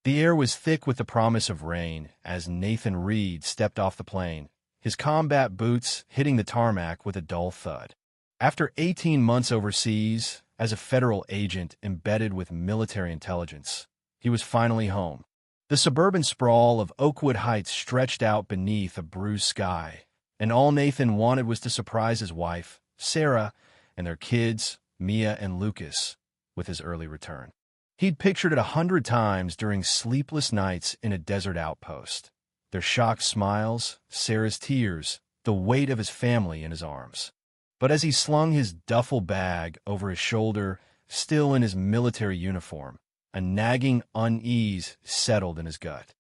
The air was thick with the promise of rain as Nathan Reed stepped off the plane, his combat boots hitting the tarmac with a dull thud. After 18 months overseas, as a federal agent embedded with military intelligence, he was finally home. The suburban sprawl of Oakwood Heights stretched out beneath a bruised sky, and all Nathan wanted was to surprise his wife, Sarah, and their kids, Mia and Lucas, with his early return. He'd pictured it 100 times during sleepless nights in a desert outpost. Their shocked smiles, Sarah's tears, the weight of his family in his arms. But as he slung his duffel bag over his shoulder, still in his military uniform, a nagging unease settled in his gut.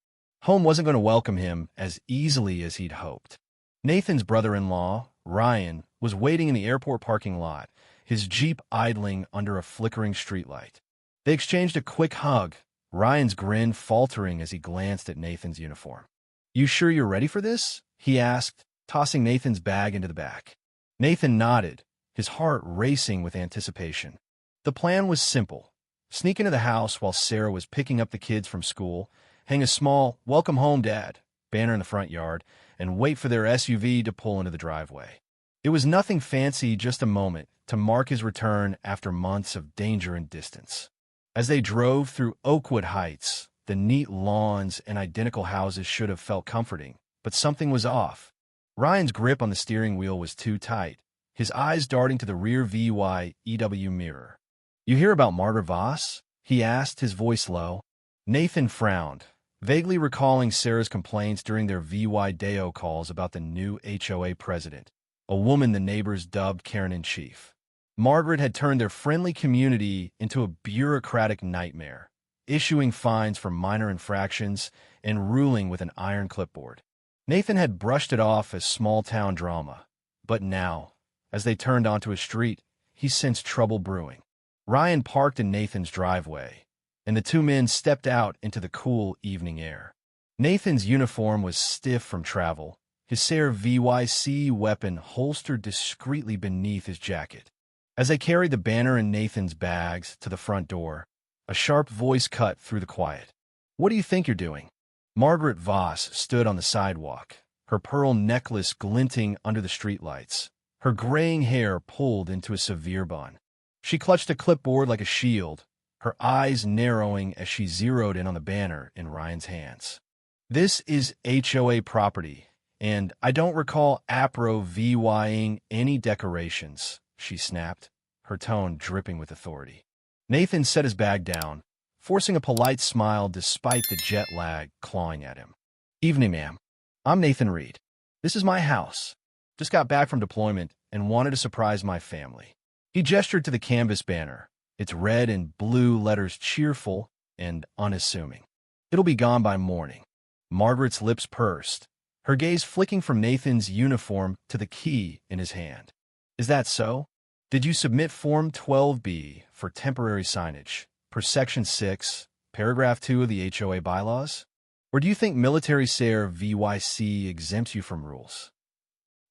Home wasn't going to welcome him as easily as he'd hoped. Nathan's brother-in-law, Ryan, was waiting in the airport parking lot, his Jeep idling under a flickering streetlight. They exchanged a quick hug, Ryan's grin faltering as he glanced at Nathan's uniform. "You sure you're ready for this?" he asked, tossing Nathan's bag into the back. Nathan nodded, his heart racing with anticipation. The plan was simple. Sneak into the house while Sarah was picking up the kids from school, hang a small "Welcome home, Dad" banner in the front yard, and wait for their SUV to pull into the driveway. It was nothing fancy, just a moment to mark his return after months of danger and distance. As they drove through Oakwood Heights, the neat lawns and identical houses should have felt comforting, but something was off. Ryan's grip on the steering wheel was too tight, his eyes darting to the rear VY-EW mirror. "You hear about Margaret Voss?" he asked, his voice low. Nathan frowned, vaguely recalling Sarah's complaints during their VY-Deo calls about the new HOA president, a woman the neighbors dubbed Karen-in-Chief. Margaret had turned their friendly community into a bureaucratic nightmare, issuing fines for minor infractions and ruling with an iron clipboard. Nathan had brushed it off as small-town drama, but now, as they turned onto a street, he sensed trouble brewing. Ryan parked in Nathan's driveway, and the two men stepped out into the cool evening air. Nathan's uniform was stiff from travel, his Sarah VYC weapon holstered discreetly beneath his jacket. As they carried the banner and Nathan's bags to the front door, a sharp voice cut through the quiet. "What do you think you're doing?" Margaret Voss stood on the sidewalk, her pearl necklace glinting under the streetlights, her graying hair pulled into a severe bun. She clutched a clipboard like a shield, her eyes narrowing as she zeroed in on the banner in Ryan's hands. "This is HOA property, and I don't recall APRO VYing any decorations," she snapped, her tone dripping with authority. Nathan set his bag down, forcing a polite smile despite the jet lag clawing at him. "Evening, ma'am. I'm Nathan Reed. This is my house. Just got back from deployment and wanted to surprise my family." He gestured to the canvas banner, its red and blue letters cheerful and unassuming. "It'll be gone by morning." Margaret's lips pursed, her gaze flicking from Nathan's uniform to the key in his hand. "Is that so? Did you submit Form 12B for temporary signage, per Section 6, Paragraph 2 of the HOA bylaws? Or do you think Military Sarah VYC exempts you from rules?"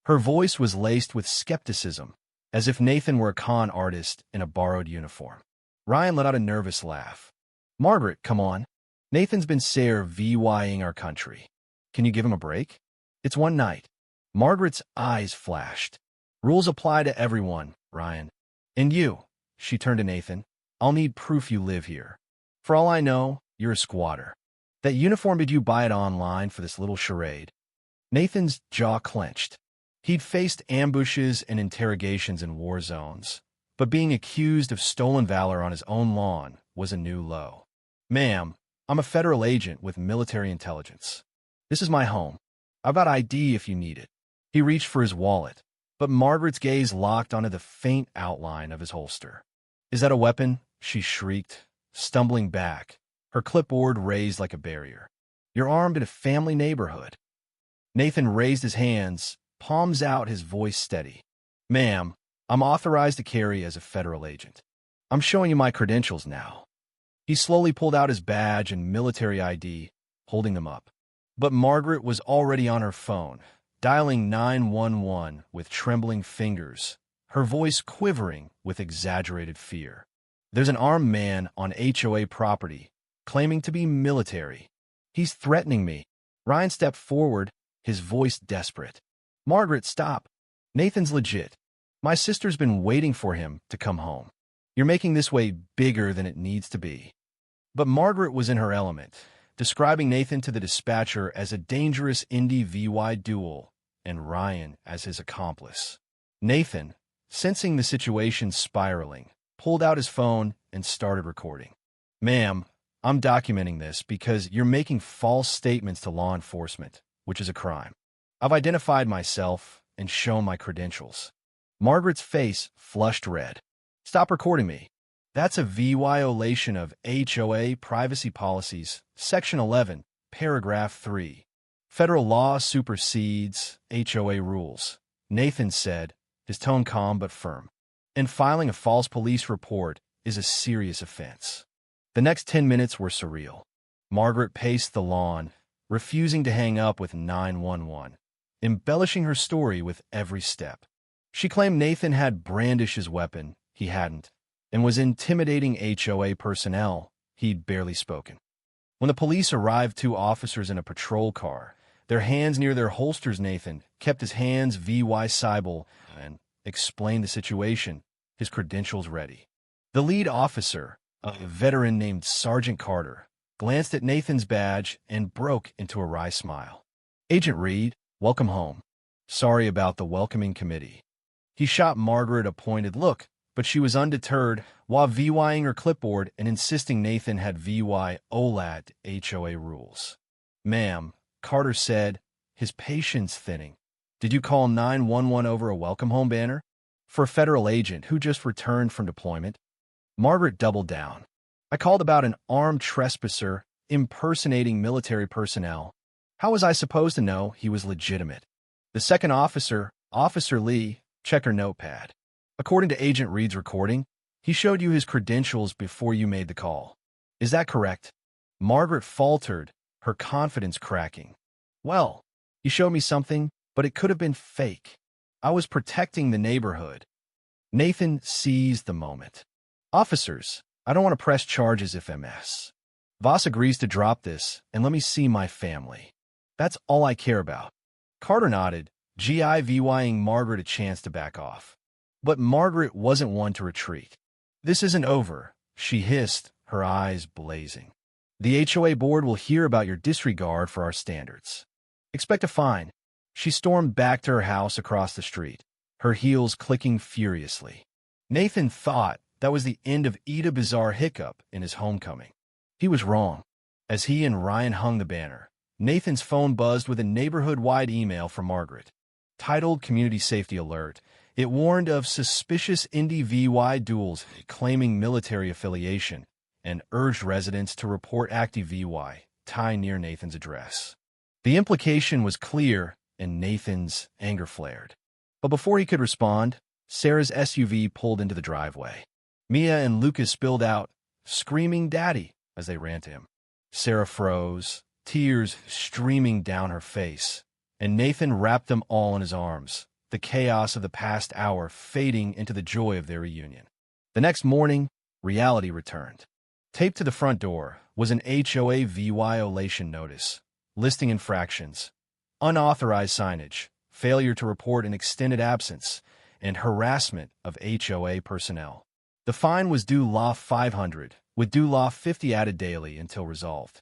Her voice was laced with skepticism, as if Nathan were a con artist in a borrowed uniform. Ryan let out a nervous laugh. "Margaret, come on. Nathan's been Sarah VYing our country. Can you give him a break? It's one night." Margaret's eyes flashed. "Rules apply to everyone, Ryan. And you," she turned to Nathan, "I'll need proof you live here. For all I know, you're a squatter. That uniform, did you buy it online for this little charade?" Nathan's jaw clenched. He'd faced ambushes and interrogations in war zones, but being accused of stolen valor on his own lawn was a new low. "Ma'am, I'm a federal agent with military intelligence. This is my home. I've got ID if you need it." He reached for his wallet, but Margaret's gaze locked onto the faint outline of his holster. "Is that a weapon?" she shrieked, stumbling back, her clipboard raised like a barrier. "You're armed in a family neighborhood." Nathan raised his hands, palms out, his voice steady. "Ma'am, I'm authorized to carry as a federal agent. I'm showing you my credentials now." He slowly pulled out his badge and military ID, holding them up. But Margaret was already on her phone, dialing 911 with trembling fingers, her voice quivering with exaggerated fear. "There's an armed man on HOA property, claiming to be military. He's threatening me. Ryan stepped forward, his voice desperate. Margaret, stop. Nathan's legit. My sister's been waiting for him to come home. You're making this way bigger than it needs to be. But Margaret was in her element, describing Nathan to the dispatcher as a dangerous indie VY duel and Ryan as his accomplice. Nathan, sensing the situation spiraling, pulled out his phone and started recording. Ma'am, I'm documenting this because you're making false statements to law enforcement, which is a crime. I've identified myself and shown my credentials. Margaret's face flushed red. Stop recording me. That's a violation of HOA privacy policies, Section 11, Paragraph 3. Federal law supersedes HOA rules, Nathan said, his tone calm but firm. And filing a false police report is a serious offense. The next 10 minutes were surreal. Margaret paced the lawn, refusing to hang up with 911, embellishing her story with every step. She claimed Nathan had brandished his weapon, he hadn't, and was intimidating HOA personnel, he'd barely spoken. When the police arrived, 2 officers in a patrol car, their hands near their holsters. Nathan kept his hands VY Seibel and explained the situation, his credentials ready. The lead officer, a veteran named Sergeant Carter, glanced at Nathan's badge and broke into a wry smile. Agent Reed, welcome home. Sorry about the welcoming committee. He shot Margaret a pointed look, but she was undeterred, while VYing her clipboard and insisting Nathan had VY OLAT HOA rules. Ma'am, Carter said, his patience thinning. Did you call 911 over a welcome home banner? For a federal agent who just returned from deployment? Margaret doubled down. I called about an armed trespasser impersonating military personnel. How was I supposed to know he was legitimate? The second officer, Officer Lee, checked her notepad. According to Agent Reed's recording, he showed you his credentials before you made the call. Is that correct? Margaret faltered, her confidence cracking. Well, he showed me something, but it could have been fake. I was protecting the neighborhood. Nathan seized the moment. Officers, I don't want to press charges if MS. Voss agrees to drop this and let me see my family. That's all I care about. Carter nodded, GIVYing Margaret a chance to back off. But Margaret wasn't one to retreat. This isn't over, she hissed, her eyes blazing. The HOA board will hear about your disregard for our standards. Expect a fine. She stormed back to her house across the street, her heels clicking furiously. Nathan thought that was the end of Ida Bizarre Hiccup in his homecoming. He was wrong. As he and Ryan hung the banner, Nathan's phone buzzed with a neighborhood-wide email from Margaret. Titled Community Safety Alert, it warned of suspicious indie VY duels claiming military affiliation and urged residents to report active VY tie near Nathan's address. The implication was clear, and Nathan's anger flared. But before he could respond, Sarah's SUV pulled into the driveway. Mia and Lucas spilled out, screaming "Daddy," as they ran to him. Sarah froze, tears streaming down her face, and Nathan wrapped them all in his arms, the chaos of the past hour fading into the joy of their reunion. The next morning, reality returned. Taped to the front door was an HOA violation notice, listing infractions, unauthorized signage, failure to report an extended absence, and harassment of HOA personnel. The fine was due law 500, with due law 50 added daily until resolved.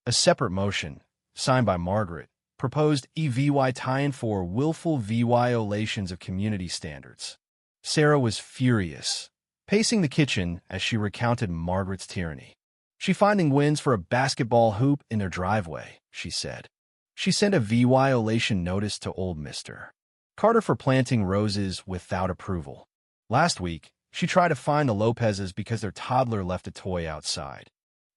A separate motion, signed by Margaret, proposed EVY tie-in for willful violations of community standards. Sarah was furious, pacing the kitchen as she recounted Margaret's tyranny. She finding wins for a basketball hoop in their driveway, she said. She sent a violation notice to old Mr. Carter for planting roses without approval. Last week, she tried to fine the Lopezes because their toddler left a toy outside.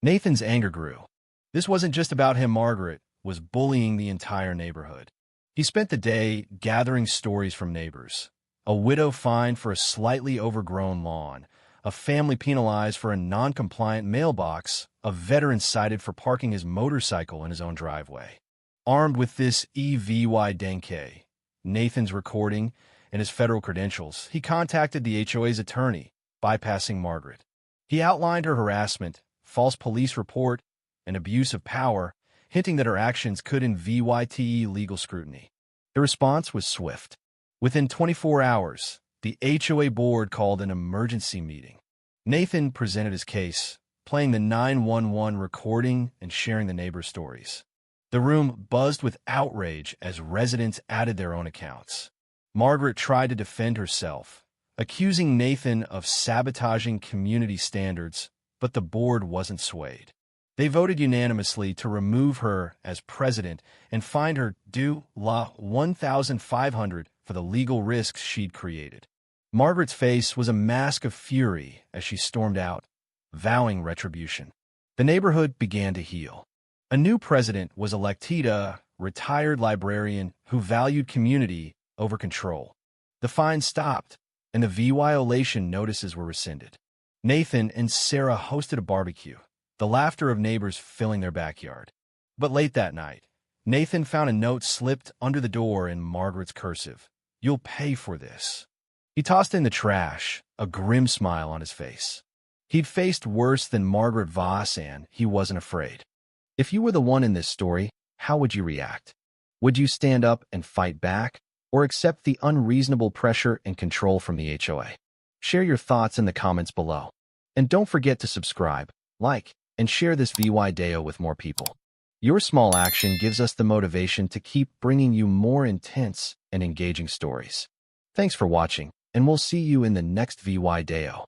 Nathan's anger grew. This wasn't just about him. Margaret was bullying the entire neighborhood. He spent the day gathering stories from neighbors. A widow fined for a slightly overgrown lawn, a family penalized for a non-compliant mailbox, a veteran cited for parking his motorcycle in his own driveway. Armed with this EVY denke, Nathan's recording, and his federal credentials, he contacted the HOA's attorney, bypassing Margaret. He outlined her harassment, false police report, and abuse of power, hinting that her actions could invite legal scrutiny. The response was swift. Within 24 hours, the HOA board called an emergency meeting. Nathan presented his case, playing the 911 recording and sharing the neighbors' stories. The room buzzed with outrage as residents added their own accounts. Margaret tried to defend herself, accusing Nathan of sabotaging community standards, but the board wasn't swayed. They voted unanimously to remove her as president and fine her due la $1,500 for the legal risks she'd created. Margaret's face was a mask of fury as she stormed out, vowing retribution. The neighborhood began to heal. A new president was elected, a retired librarian who valued community over control. The fine stopped, and the violation notices were rescinded. Nathan and Sarah hosted a barbecue, the laughter of neighbors filling their backyard. But late that night, Nathan found a note slipped under the door in Margaret's cursive. "You'll pay for this." He tossed it in the trash, a grim smile on his face. He'd faced worse than Margaret Voss, and he wasn't afraid. If you were the one in this story, how would you react? Would you stand up and fight back, or accept the unreasonable pressure and control from the HOA? Share your thoughts in the comments below. And don't forget to subscribe, like, and share this video with more people. Your small action gives us the motivation to keep bringing you more intense and engaging stories. Thanks for watching, and we'll see you in the next video.